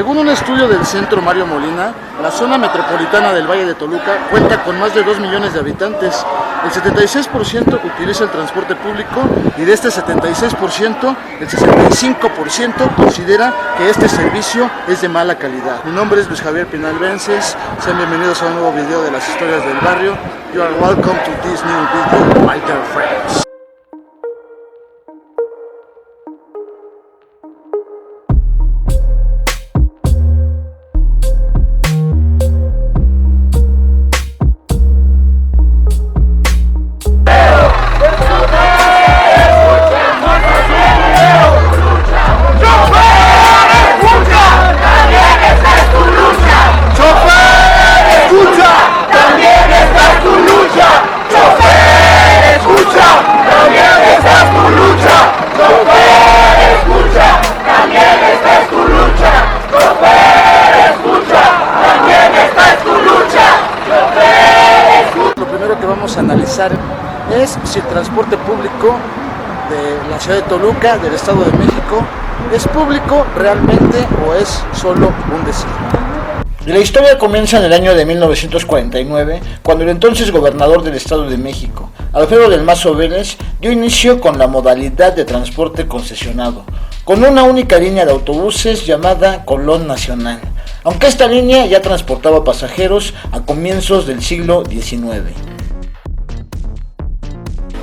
Según un estudio del Centro Mario Molina, la zona metropolitana del Valle de Toluca cuenta con más de 2 millones de habitantes. El 76% utiliza el transporte público y de este 76%, el 65% considera que este servicio es de mala calidad. Mi nombre es Luis Javier Pinal Vences, sean bienvenidos a un nuevo video de las historias del barrio. You are welcome to this new video, my dear friends. Analizar es si el transporte público de la ciudad de Toluca, del Estado de México, es público realmente o es solo un decir. La historia comienza en el año de 1949, cuando el entonces gobernador del Estado de México, Alfredo del Mazo Vélez, dio inicio con la modalidad de transporte concesionado, con una única línea de autobuses llamada Colón Nacional, aunque esta línea ya transportaba pasajeros a comienzos del siglo XIX.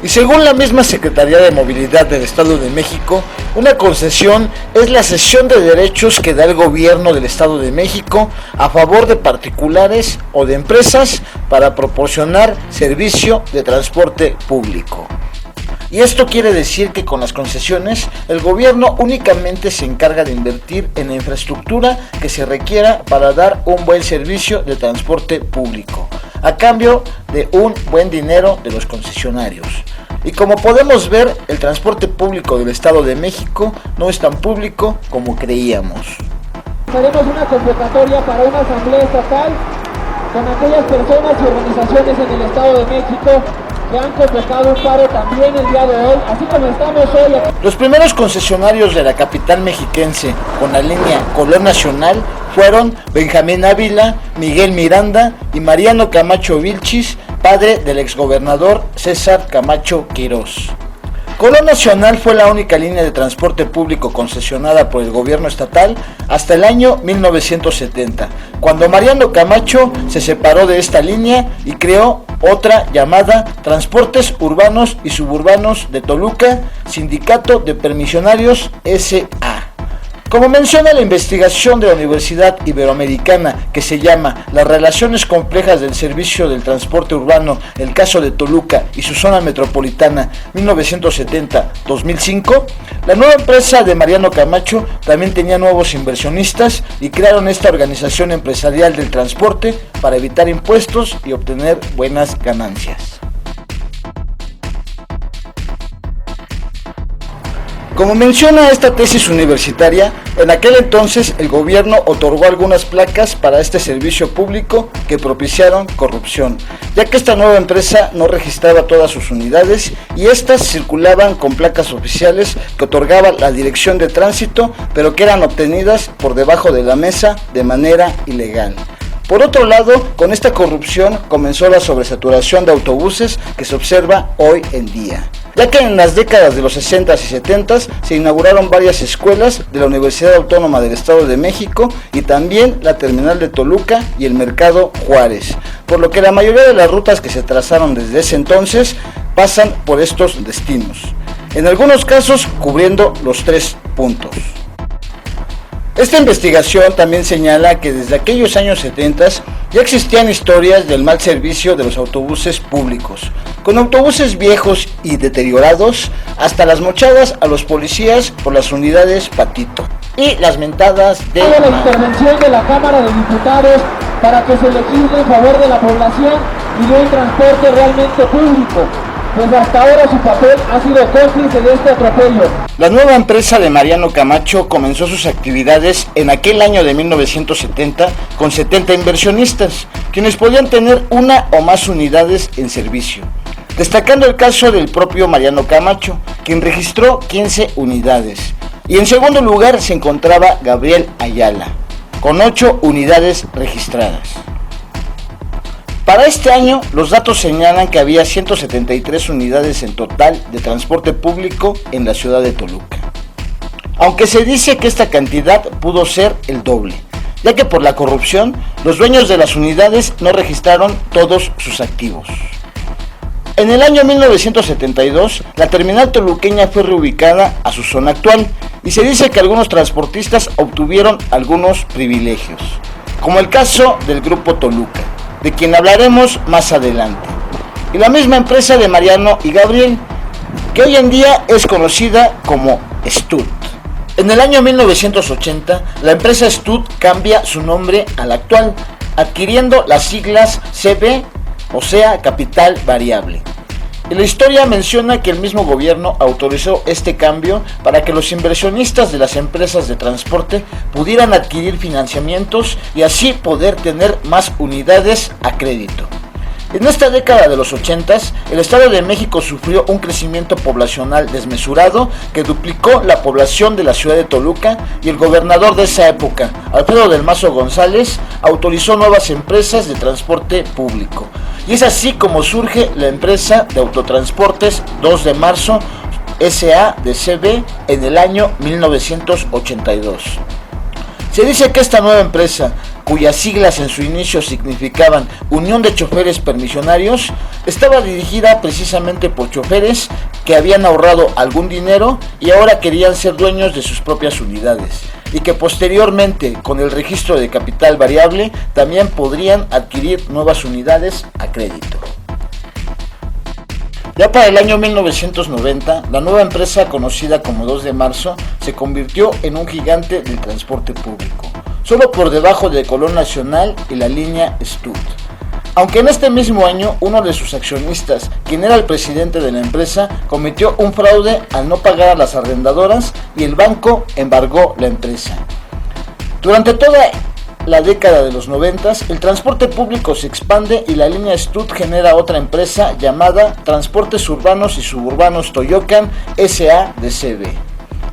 Y según la misma Secretaría de Movilidad del Estado de México, una concesión es la cesión de derechos que da el gobierno del Estado de México a favor de particulares o de empresas para proporcionar servicio de transporte público. Y esto quiere decir que con las concesiones, el gobierno únicamente se encarga de invertir en la infraestructura que se requiera para dar un buen servicio de transporte público, a cambio de un buen dinero de los concesionarios. Y como podemos ver, el transporte público del Estado de México no es tan público como creíamos. Haremos una convocatoria para una asamblea estatal con aquellas personas y organizaciones en el Estado de México que han convocado un paro también el día de hoy, así como estamos hoy aquí. Los primeros concesionarios de la capital mexiquense con la línea Colón Nacional fueron Benjamín Ávila, Miguel Miranda y Mariano Camacho Vilchis, padre del exgobernador César Camacho Quirós. Colón Nacional fue la única línea de transporte público concesionada por el gobierno estatal hasta el año 1970, cuando Mariano Camacho se separó de esta línea y creó otra llamada Transportes Urbanos y Suburbanos de Toluca, Sindicato de Permisionarios S.A. Como menciona la investigación de la Universidad Iberoamericana que se llama Las relaciones complejas del servicio del transporte urbano, el caso de Toluca y su zona metropolitana 1970-2005, la nueva empresa de Mariano Camacho también tenía nuevos inversionistas y crearon esta organización empresarial del transporte para evitar impuestos y obtener buenas ganancias. Como menciona esta tesis universitaria, en aquel entonces el gobierno otorgó algunas placas para este servicio público que propiciaron corrupción, ya que esta nueva empresa no registraba todas sus unidades y estas circulaban con placas oficiales que otorgaba la Dirección de Tránsito, pero que eran obtenidas por debajo de la mesa de manera ilegal. Por otro lado, con esta corrupción comenzó la sobresaturación de autobuses que se observa hoy en día, ya que en las décadas de los 60s y 70s se inauguraron varias escuelas de la Universidad Autónoma del Estado de México y también la terminal de Toluca y el Mercado Juárez, por lo que la mayoría de las rutas que se trazaron desde ese entonces pasan por estos destinos, en algunos casos cubriendo los 3 puntos. Esta investigación también señala que desde aquellos años 70 ya existían historias del mal servicio de los autobuses públicos, con autobuses viejos y deteriorados, hasta las mochadas a los policías por las unidades Patito y las mentadas de la intervención de la Cámara de Diputados para que se legisle en favor de la población y de un transporte realmente público, pues hasta ahora su papel ha sido cómplice de este atropello. La nueva empresa de Mariano Camacho comenzó sus actividades en aquel año de 1970 con 70 inversionistas, quienes podían tener una o más unidades en servicio, destacando el caso del propio Mariano Camacho, quien registró 15 unidades, y en segundo lugar se encontraba Gabriel Ayala. con 8 unidades registradas. Para este año, los datos señalan que había 173 unidades en total de transporte público en la ciudad de Toluca. Aunque se dice que esta cantidad pudo ser el doble, ya que por la corrupción, los dueños de las unidades no registraron todos sus activos. En el año 1972, la terminal toluqueña fue reubicada a su zona actual y se dice que algunos transportistas obtuvieron algunos privilegios, como el caso del Grupo Toluca, de quien hablaremos más adelante, y la misma empresa de Mariano y Gabriel, que hoy en día es conocida como Stud. En el año 1980, la empresa Stud cambia su nombre al actual, adquiriendo las siglas CB, o sea, capital variable. Y la historia menciona que el mismo gobierno autorizó este cambio para que los inversionistas de las empresas de transporte pudieran adquirir financiamientos y así poder tener más unidades a crédito. En esta década de los 80s, el Estado de México sufrió un crecimiento poblacional desmesurado que duplicó la población de la ciudad de Toluca, y el gobernador de esa época, Alfredo del Mazo González, autorizó nuevas empresas de transporte público. Y es así como surge la empresa de autotransportes 2 de marzo S.A.D.C.B. en el año 1982. Se dice que esta nueva empresa, cuyas siglas en su inicio significaban Unión de Choferes Permisionarios, estaba dirigida precisamente por choferes que habían ahorrado algún dinero y ahora querían ser dueños de sus propias unidades, y que posteriormente, con el registro de capital variable, también podrían adquirir nuevas unidades a crédito. Ya para el año 1990, la nueva empresa conocida como 2 de marzo se convirtió en un gigante del transporte público, solo por debajo de Colón Nacional y la línea Stud. Aunque en este mismo año, uno de sus accionistas, quien era el presidente de la empresa, cometió un fraude al no pagar a las arrendadoras y el banco embargó la empresa. Durante toda la década de los 90s, el transporte público se expande y la línea Stud genera otra empresa llamada Transportes Urbanos y Suburbanos Toyocan S.A.D.C.B.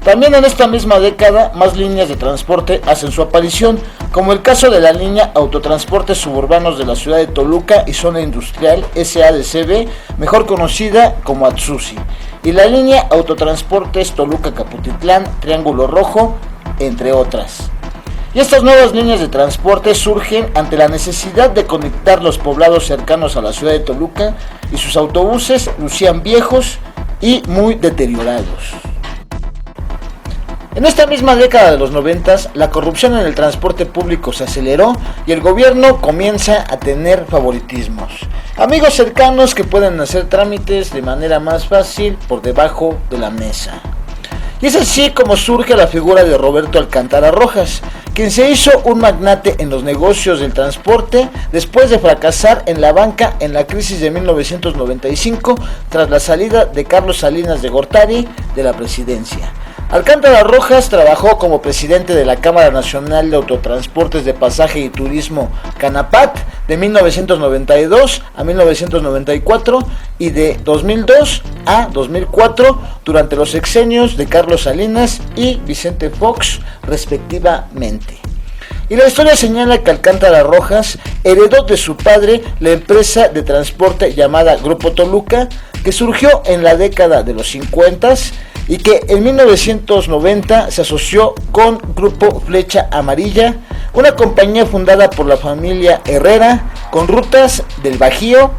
También en esta misma década, más líneas de transporte hacen su aparición, como el caso de la línea Autotransportes Suburbanos de la ciudad de Toluca y Zona Industrial S.A.D.C.B., mejor conocida como Atsusi, y la línea Autotransportes Toluca-Caputitlán, Triángulo Rojo, entre otras. Y estas nuevas líneas de transporte surgen ante la necesidad de conectar los poblados cercanos a la ciudad de Toluca, y sus autobuses lucían viejos y muy deteriorados. En esta misma década de los 90s, la corrupción en el transporte público se aceleró y el gobierno comienza a tener favoritismos. Amigos cercanos que pueden hacer trámites de manera más fácil por debajo de la mesa. Y es así como surge la figura de Roberto Alcántara Rojas, quien se hizo un magnate en los negocios del transporte después de fracasar en la banca en la crisis de 1995 tras la salida de Carlos Salinas de Gortari de la presidencia. Alcántara Rojas trabajó como presidente de la Cámara Nacional de Autotransportes de Pasaje y Turismo Canapat de 1992 a 1994 y de 2002 a 2004 durante los sexenios de Carlos Salinas y Vicente Fox respectivamente. Y la historia señala que Alcántara Rojas heredó de su padre la empresa de transporte llamada Grupo Toluca, que surgió en la década de los 50s y que en 1990 se asoció con Grupo Flecha Amarilla, una compañía fundada por la familia Herrera con rutas del Bajío,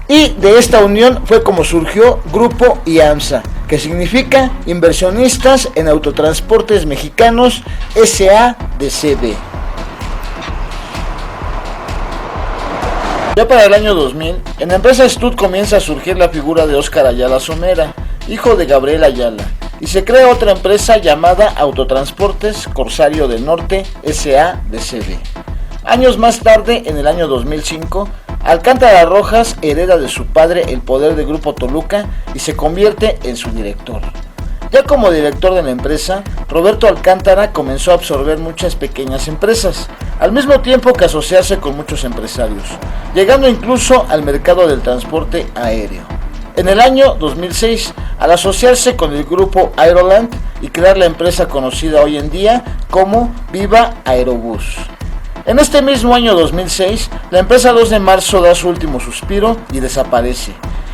y de esta unión fue como surgió Grupo IAMSA, que significa Inversionistas en Autotransportes Mexicanos S.A.D.C.B. Ya para el año 2000, en la empresa Stud comienza a surgir la figura de Óscar Ayala Somera, hijo de Gabriel Ayala, y se crea otra empresa llamada Autotransportes Corsario del Norte S.A.D.C.B. Años más tarde, en el año 2005, Alcántara Rojas hereda de su padre el poder del Grupo Toluca y se convierte en su director. Ya como director de la empresa, Roberto Alcántara comenzó a absorber muchas pequeñas empresas, al mismo tiempo que asociarse con muchos empresarios, llegando incluso al mercado del transporte aéreo. En el año 2006, al asociarse con el grupo Aeroland, y crear la empresa conocida hoy en día como Viva Aerobús. En este mismo año 2006, la empresa 2 de marzo da su último suspiro y desaparece.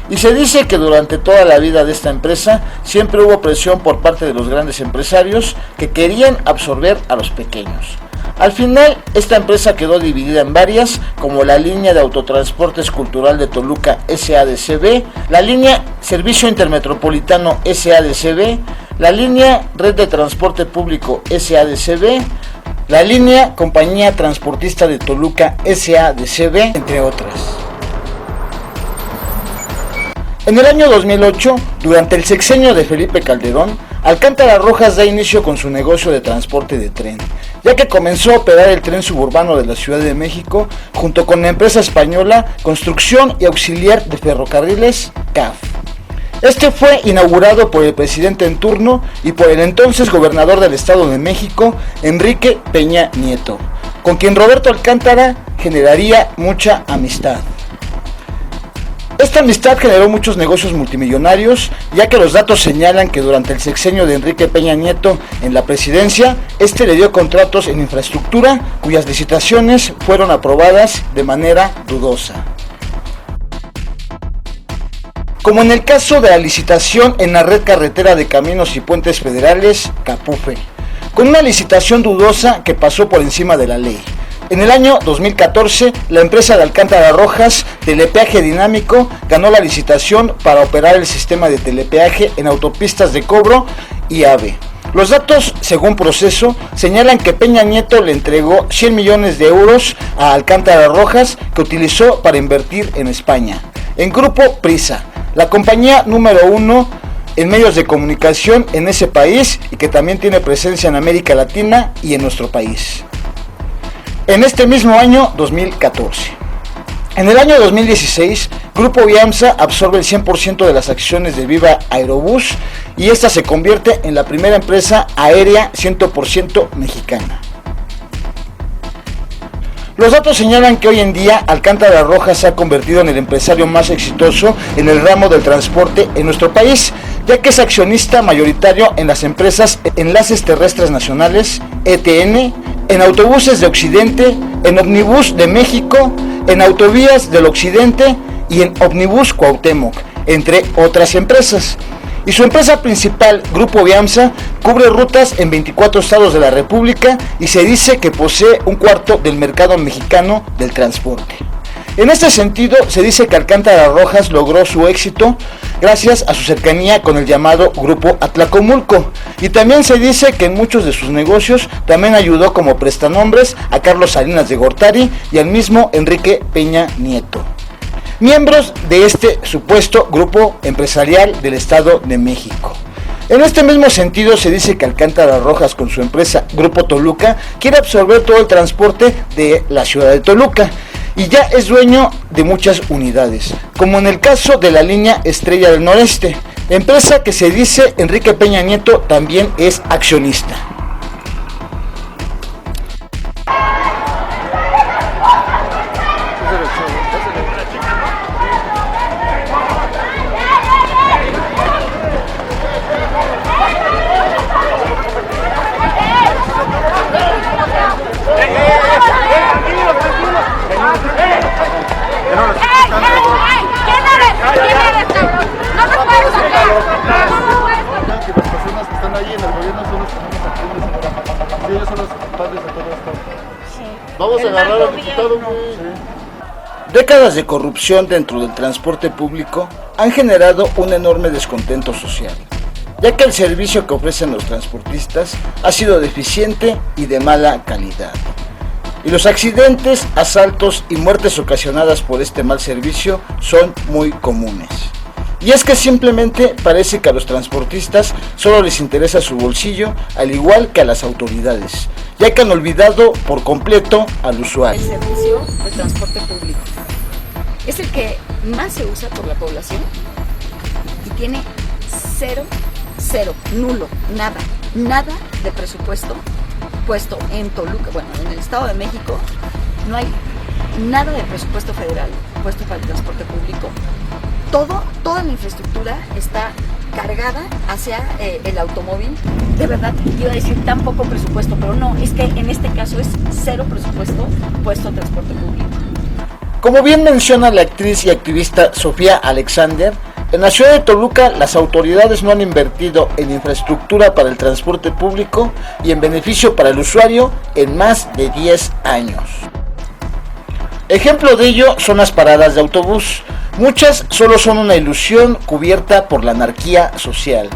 Y se dice que durante toda la vida de esta empresa siempre hubo presión por parte de los grandes empresarios que querían absorber a los pequeños. Al final, esta empresa quedó dividida en varias, como la línea de autotransportes cultural de Toluca SADCB, la línea Servicio Intermetropolitano SADCB, la línea Red de Transporte Público SADCB, la línea Compañía Transportista de Toluca SADCB, entre otras. En el año 2008, durante el sexenio de Felipe Calderón, Alcántara Rojas da inicio con su negocio de transporte de tren, ya que comenzó a operar el tren suburbano de la Ciudad de México junto con la empresa española Construcción y Auxiliar de Ferrocarriles, CAF. Este fue inaugurado por el presidente en turno y por el entonces gobernador del Estado de México, Enrique Peña Nieto, con quien Roberto Alcántara generaría mucha amistad. Esta amistad generó muchos negocios multimillonarios, ya que los datos señalan que durante el sexenio de Enrique Peña Nieto en la presidencia, este le dio contratos en infraestructura cuyas licitaciones fueron aprobadas de manera dudosa. Como en el caso de la licitación en la Red Carretera de Caminos y Puentes Federales, CAPUFE, con una licitación dudosa que pasó por encima de la ley. En el año 2014, la empresa de Alcántara Rojas, Telepeaje Dinámico, ganó la licitación para operar el sistema de telepeaje en autopistas de cobro y AVE. Los datos, según Proceso, señalan que Peña Nieto le entregó 100 millones de euros a Alcántara Rojas que utilizó para invertir en España. En Grupo Prisa, la compañía número 1 en medios de comunicación en ese país y que también tiene presencia en América Latina y en nuestro país. En este mismo año 2014. En el año 2016, Grupo Viamsa absorbe el 100% de las acciones de Viva Aerobús y esta se convierte en la primera empresa aérea 100% mexicana. Los datos señalan que hoy en día Alcántara Rojas se ha convertido en el empresario más exitoso en el ramo del transporte en nuestro país, ya que es accionista mayoritario en las empresas Enlaces Terrestres Nacionales, ETN, en Autobuses de Occidente, en Omnibus de México, en Autovías del Occidente y en Omnibus Cuauhtémoc, entre otras empresas. Y su empresa principal, Grupo Viamsa, cubre rutas en 24 estados de la República y se dice que posee un cuarto del mercado mexicano del transporte. En este sentido, se dice que Alcántara Rojas logró su éxito gracias a su cercanía con el llamado Grupo Atlacomulco, y también se dice que en muchos de sus negocios también ayudó como prestanombres a Carlos Salinas de Gortari y al mismo Enrique Peña Nieto, miembros de este supuesto grupo empresarial del Estado de México. En este mismo sentido se dice que Alcántara Rojas con su empresa Grupo Toluca quiere absorber todo el transporte de la ciudad de Toluca y ya es dueño de muchas unidades, como en el caso de la línea Estrella del Noreste, empresa que se dice Enrique Peña Nieto también es accionista. Vamos a agarrar al diputado. Décadas de corrupción dentro del transporte público han generado un enorme descontento social, ya que el servicio que ofrecen los transportistas ha sido deficiente y de mala calidad. Y los accidentes, asaltos y muertes ocasionadas por este mal servicio son muy comunes. Y es que simplemente parece que a los transportistas solo les interesa su bolsillo, al igual que a las autoridades, ya que han olvidado por completo al usuario. El servicio de transporte público es el que más se usa por la población y tiene cero, nulo, nada de presupuesto puesto en Toluca. Bueno, en el Estado de México no hay nada de presupuesto federal puesto para el transporte público. Toda la infraestructura está cargada hacia el automóvil. De verdad, iba a decir tan poco presupuesto, pero no, es que en este caso es cero presupuesto puesto al transporte público. Como bien menciona la actriz y activista Sofía Alexander, en la ciudad de Toluca las autoridades no han invertido en infraestructura para el transporte público y en beneficio para el usuario en más de 10 años. Ejemplo de ello son las paradas de autobús. Muchas solo son una ilusión cubierta por la anarquía social.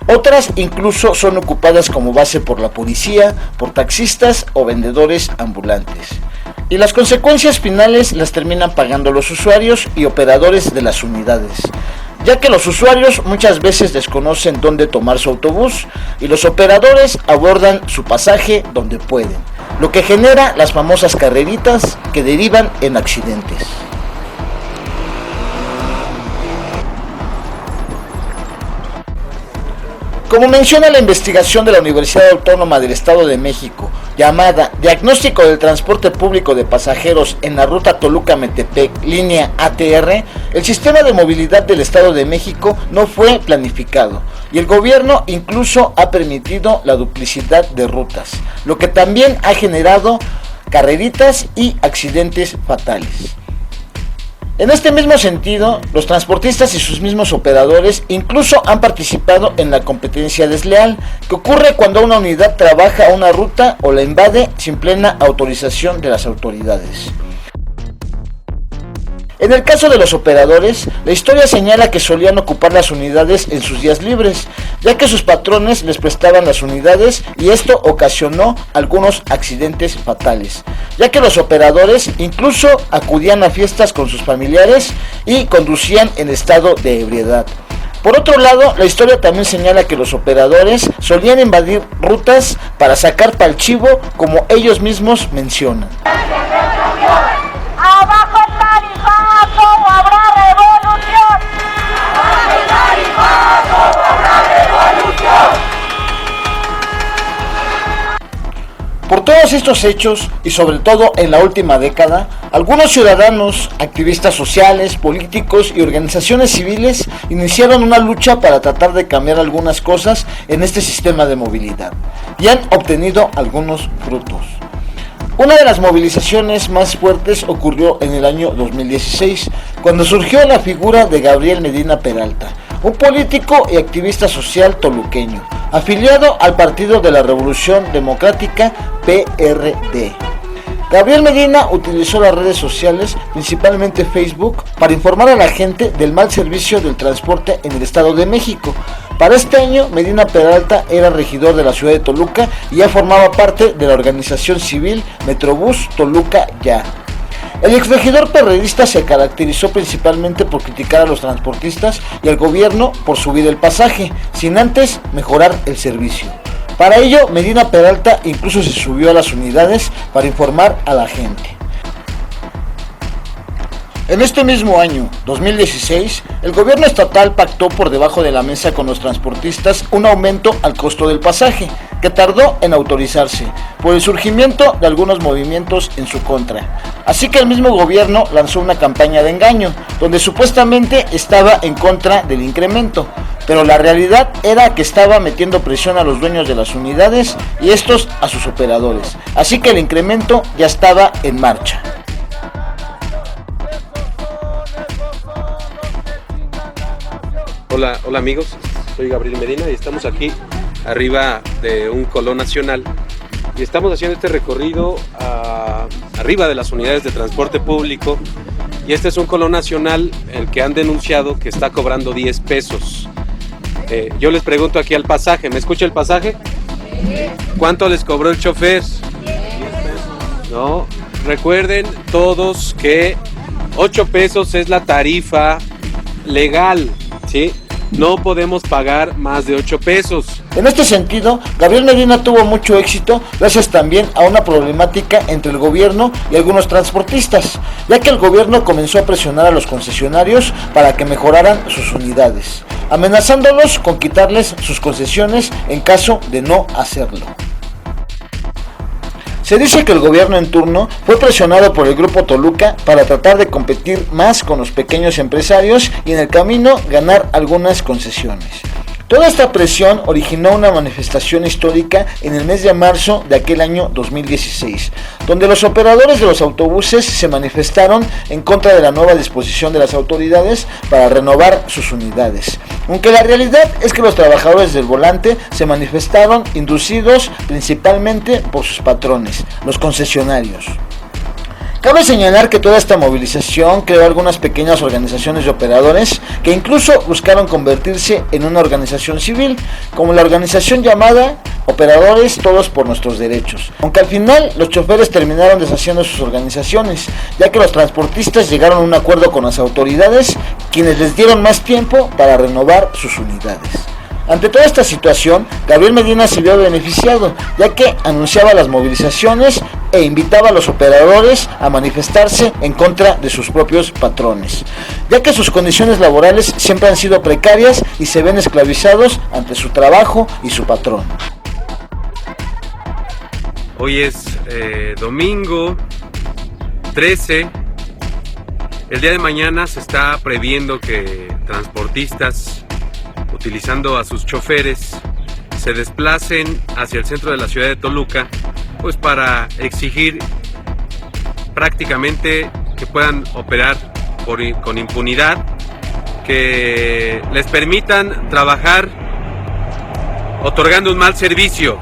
Otras incluso son ocupadas como base por la policía, por taxistas o vendedores ambulantes. Y las consecuencias finales las terminan pagando los usuarios y operadores de las unidades, ya que los usuarios muchas veces desconocen dónde tomar su autobús y los operadores abordan su pasaje donde pueden, lo que genera las famosas carreritas que derivan en accidentes. Como menciona la investigación de la Universidad Autónoma del Estado de México, llamada Diagnóstico del Transporte Público de Pasajeros en la ruta Toluca-Metepec, línea ATR, el sistema de movilidad del Estado de México no fue planificado y el gobierno incluso ha permitido la duplicidad de rutas, lo que también ha generado carreritas y accidentes fatales. En este mismo sentido, los transportistas y sus mismos operadores incluso han participado en la competencia desleal, que ocurre cuando una unidad trabaja una ruta o la invade sin plena autorización de las autoridades. En el caso de los operadores, la historia señala que solían ocupar las unidades en sus días libres, ya que sus patrones les prestaban las unidades y esto ocasionó algunos accidentes fatales, ya que los operadores incluso acudían a fiestas con sus familiares y conducían en estado de ebriedad. Por otro lado, la historia también señala que los operadores solían invadir rutas para sacar pa'l chivo, como ellos mismos mencionan. ¡Abajo el tarifazo o habrá revolución! ¡Abajo el tarifazo o habrá revolución! Por todos estos hechos, y sobre todo en la última década, algunos ciudadanos, activistas sociales, políticos y organizaciones civiles iniciaron una lucha para tratar de cambiar algunas cosas en este sistema de movilidad, y han obtenido algunos frutos. Una de las movilizaciones más fuertes ocurrió en el año 2016, cuando surgió la figura de Gabriel Medina Peralta, un político y activista social toluqueño, afiliado al Partido de la Revolución Democrática, PRD. Gabriel Medina utilizó las redes sociales, principalmente Facebook, para informar a la gente del mal servicio del transporte en el Estado de México. Para este año, Medina Peralta era regidor de la ciudad de Toluca y ya formaba parte de la organización civil Metrobús Toluca Ya. El exregidor perredista se caracterizó principalmente por criticar a los transportistas y al gobierno por subir el pasaje, sin antes mejorar el servicio. Para ello, Medina Peralta incluso se subió a las unidades para informar a la gente. En este mismo año, 2016, el gobierno estatal pactó por debajo de la mesa con los transportistas un aumento al costo del pasaje, que tardó en autorizarse, por el surgimiento de algunos movimientos en su contra. Así que el mismo gobierno lanzó una campaña de engaño, donde supuestamente estaba en contra del incremento, pero la realidad era que estaba metiendo presión a los dueños de las unidades y estos a sus operadores. Así que el incremento ya estaba en marcha. Hola amigos, soy Gabriel Medina y estamos aquí arriba de un colón nacional y estamos haciendo este recorrido arriba de las unidades de transporte público y este es un colón nacional el que han denunciado que está cobrando 10 pesos. Yo les pregunto aquí al pasaje, ¿me escucha el pasaje? ¿Cuánto les cobró el chofer? 10 pesos. No, recuerden todos que 8 pesos es la tarifa legal, ¿sí? No podemos pagar más de 8 pesos. En este sentido, Gabriel Medina tuvo mucho éxito gracias también a una problemática entre el gobierno y algunos transportistas, ya que el gobierno comenzó a presionar a los concesionarios para que mejoraran sus unidades, amenazándolos con quitarles sus concesiones en caso de no hacerlo. Se dice que el gobierno en turno fue presionado por el Grupo Toluca para tratar de competir más con los pequeños empresarios y en el camino ganar algunas concesiones. Toda esta presión originó una manifestación histórica en el mes de marzo de aquel año 2016, donde los operadores de los autobuses se manifestaron en contra de la nueva disposición de las autoridades para renovar sus unidades. Aunque la realidad es que los trabajadores del volante se manifestaron inducidos principalmente por sus patrones, los concesionarios. Cabe señalar que toda esta movilización creó algunas pequeñas organizaciones de operadores que incluso buscaron convertirse en una organización civil, como la organización llamada Operadores Todos por Nuestros Derechos. Aunque al final los choferes terminaron deshaciendo sus organizaciones, ya que los transportistas llegaron a un acuerdo con las autoridades, quienes les dieron más tiempo para renovar sus unidades. Ante toda esta situación, Gabriel Medina se vio beneficiado, ya que anunciaba las movilizaciones e invitaba a los operadores a manifestarse en contra de sus propios patrones, ya que sus condiciones laborales siempre han sido precarias y se ven esclavizados ante su trabajo y su patrón. Hoy es domingo 13. El día de mañana se está previendo que transportistas, utilizando a sus choferes, se desplacen hacia el centro de la ciudad de Toluca, pues para exigir prácticamente que puedan operar con impunidad, que les permitan trabajar otorgando un mal servicio.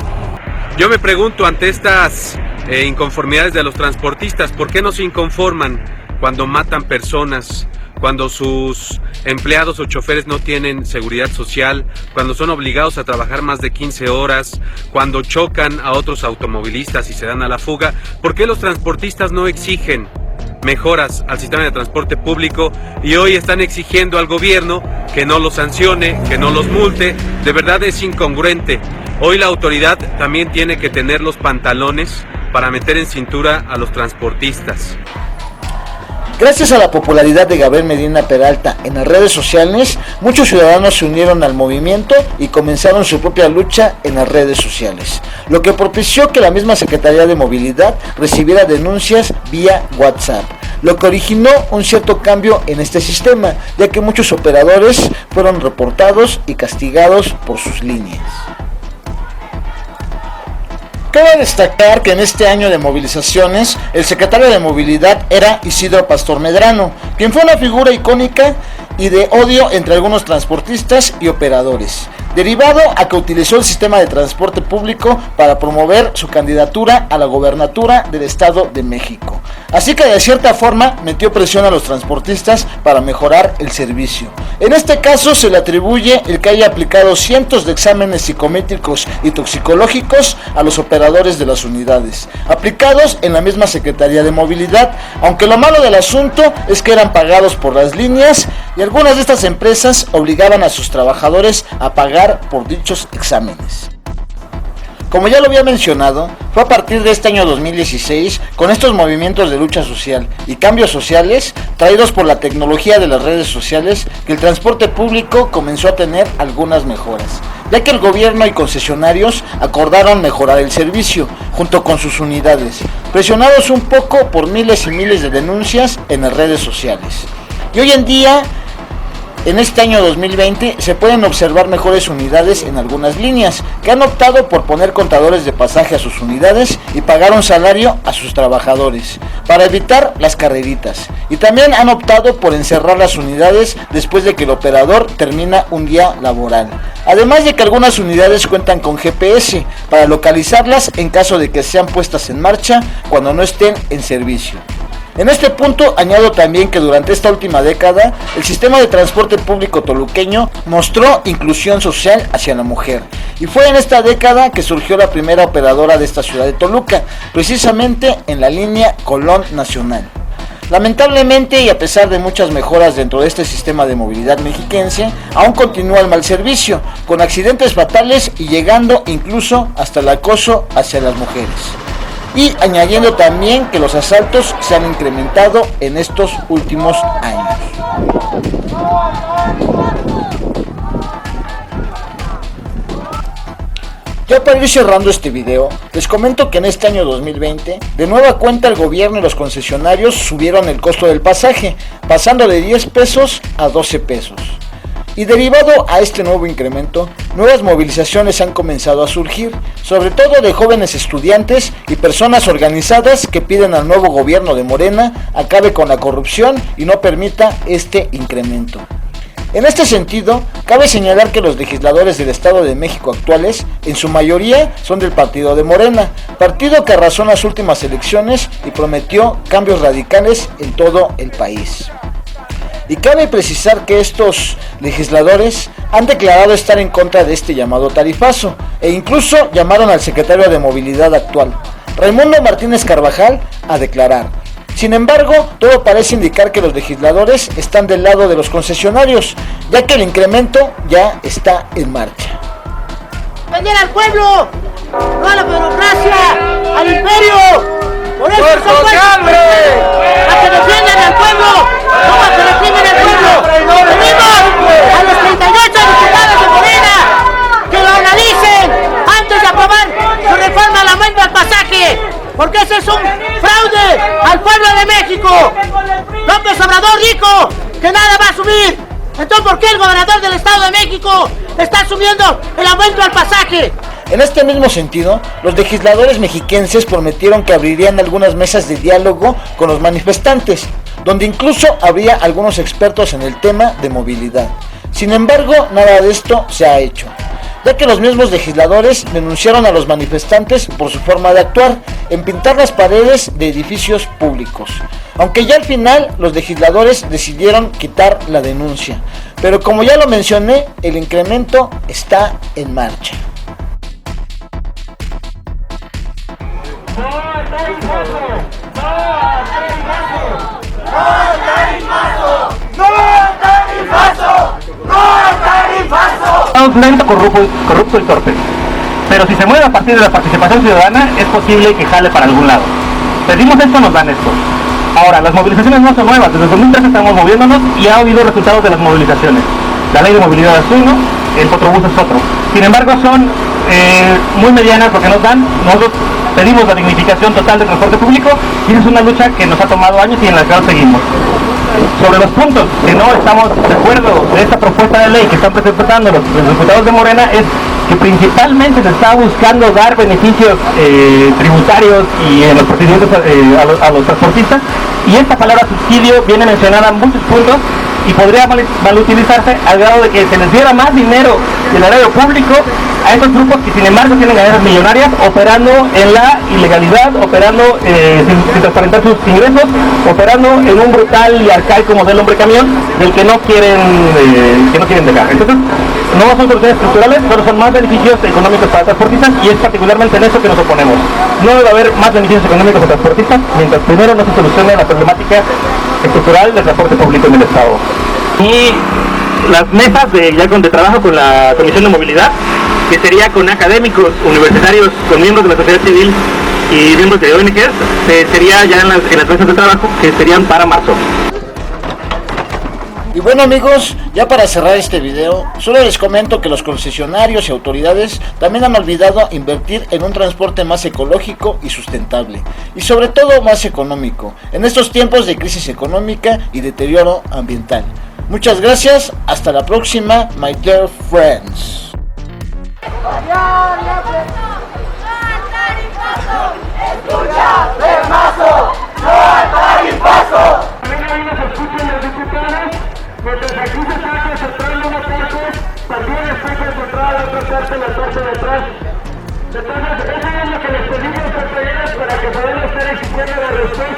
Yo me pregunto, ante estas inconformidades de los transportistas, ¿por qué no se inconforman cuando matan personas, cuando sus empleados o choferes no tienen seguridad social, cuando son obligados a trabajar más de 15 horas, cuando chocan a otros automovilistas y se dan a la fuga? ¿Por qué los transportistas no exigen mejoras al sistema de transporte público y hoy están exigiendo al gobierno que no los sancione, que no los multe? De verdad es incongruente. Hoy la autoridad también tiene que tener los pantalones para meter en cintura a los transportistas. Gracias a la popularidad de Gabriel Medina Peralta en las redes sociales, muchos ciudadanos se unieron al movimiento y comenzaron su propia lucha en las redes sociales, lo que propició que la misma Secretaría de Movilidad recibiera denuncias vía WhatsApp, lo que originó un cierto cambio en este sistema, ya que muchos operadores fueron reportados y castigados por sus líneas. Cabe destacar que en este año de movilizaciones, el secretario de Movilidad era Isidro Pastor Medrano, quien fue una figura icónica y de odio entre algunos transportistas y operadores, derivado a que utilizó el sistema de transporte público para promover su candidatura a la gobernatura del Estado de México. Así que de cierta forma metió presión a los transportistas para mejorar el servicio. En este caso se le atribuye el que haya aplicado cientos de exámenes psicométricos y toxicológicos a los operadores de las unidades, aplicados en la misma Secretaría de Movilidad, aunque lo malo del asunto es que eran pagados por las líneas y algunas de estas empresas obligaban a sus trabajadores a pagar por dichos exámenes. Como ya lo había mencionado, fue a partir de este año 2016, con estos movimientos de lucha social y cambios sociales traídos por la tecnología de las redes sociales, que el transporte público comenzó a tener algunas mejoras, ya que el gobierno y concesionarios acordaron mejorar el servicio junto con sus unidades, presionados un poco por miles y miles de denuncias en las redes sociales. Y hoy en día, en este año 2020, se pueden observar mejores unidades en algunas líneas, que han optado por poner contadores de pasaje a sus unidades y pagar un salario a sus trabajadores, para evitar las carreritas. Y también han optado por encerrar las unidades después de que el operador termina un día laboral. Además de que algunas unidades cuentan con GPS, para localizarlas en caso de que sean puestas en marcha cuando no estén en servicio. En este punto añado también que durante esta última década el sistema de transporte público toluqueño mostró inclusión social hacia la mujer, y fue en esta década que surgió la primera operadora de esta ciudad de Toluca, precisamente en la línea Colón Nacional. Lamentablemente, y a pesar de muchas mejoras dentro de este sistema de movilidad mexiquense, aún continúa el mal servicio, con accidentes fatales y llegando incluso hasta el acoso hacia las mujeres. Y añadiendo también que los asaltos se han incrementado en estos últimos años. Ya para ir cerrando este video, les comento que en este año 2020, de nueva cuenta el gobierno y los concesionarios subieron el costo del pasaje, pasando de 10 pesos a 12 pesos. Y derivado a este nuevo incremento, nuevas movilizaciones han comenzado a surgir, sobre todo de jóvenes estudiantes y personas organizadas que piden al nuevo gobierno de Morena acabe con la corrupción y no permita este incremento. En este sentido, cabe señalar que los legisladores del Estado de México actuales, en su mayoría, son del partido de Morena, partido que arrasó en las últimas elecciones y prometió cambios radicales en todo el país. Y cabe precisar que estos legisladores han declarado estar en contra de este llamado tarifazo e incluso llamaron al secretario de Movilidad actual, Raimundo Martínez Carvajal, a declarar. Sin embargo, todo parece indicar que los legisladores están del lado de los concesionarios, ya que el incremento ya está en marcha. ¡Defender al pueblo! ¡No a la burocracia! ¡Al imperio! ¡Por eso son hambre! ¡A que defiendan al pueblo! ¡No a que reprimen al pueblo! ¡Pedimos a los 38 diputados de Morena que lo analicen antes de aprobar su reforma al aumento al pasaje! Porque ese es un fraude al pueblo de México. López Obrador dijo que nada va a subir. Entonces, ¿por qué el gobernador del Estado de México está asumiendo el aumento al pasaje? En este mismo sentido, los legisladores mexiquenses prometieron que abrirían algunas mesas de diálogo con los manifestantes, donde incluso habría algunos expertos en el tema de movilidad. Sin embargo, nada de esto se ha hecho, ya que los mismos legisladores denunciaron a los manifestantes por su forma de actuar en pintar las paredes de edificios públicos. Aunque ya al final los legisladores decidieron quitar la denuncia, pero como ya lo mencioné, el incremento está en marcha. Estamos lento, corrupto y torpe, pero si se mueve a partir de la participación ciudadana es posible que jale para algún lado. Pedimos esto, nos dan esto. Ahora, las movilizaciones no son nuevas, desde 2013 estamos moviéndonos y ha habido resultados de las movilizaciones. La ley de movilidad es uno, el Fotrobús es otro. Sin embargo, son muy medianas porque nos dan. Nosotros pedimos la dignificación total del transporte público y esa es una lucha que nos ha tomado años y en la que seguimos. Sobre los puntos que no estamos de acuerdo de esta propuesta de ley que están presentando los diputados de Morena es que principalmente se está buscando dar beneficios tributarios y en los procedimientos a los transportistas, y esta palabra subsidio viene mencionada en muchos puntos y podría malutilizarse al grado de que se les diera más dinero del erario público a estos grupos que sin embargo tienen ganancias millonarias operando en la ilegalidad, operando sin transparentar sus ingresos, operando en un brutal y arcaico modelo hombre camión del que no quieren dejar. Entonces, no son soluciones estructurales, solo son más beneficios económicos para transportistas y es particularmente en eso que nos oponemos. No debe haber más beneficios económicos para transportistas mientras primero no se solucione la problemática estructural del transporte público en el Estado. Y las mesas de trabajo con la Comisión de Movilidad, que sería con académicos, universitarios, con miembros de la sociedad civil y miembros de ONGs, sería ya en las mesas de trabajo que serían para marzo. Y bueno amigos, ya para cerrar este video, solo les comento que los concesionarios y autoridades también han olvidado invertir en un transporte más ecológico y sustentable, y sobre todo más económico, en estos tiempos de crisis económica y deterioro ambiental. Muchas gracias, hasta la próxima, my dear friends. Mientras aquí se está concentrando una parte, también está concentrada la otra parte, la parte de atrás. Entonces, eso es lo que les pedimos, compañeros, para que podamos estar exigiendo la respuesta.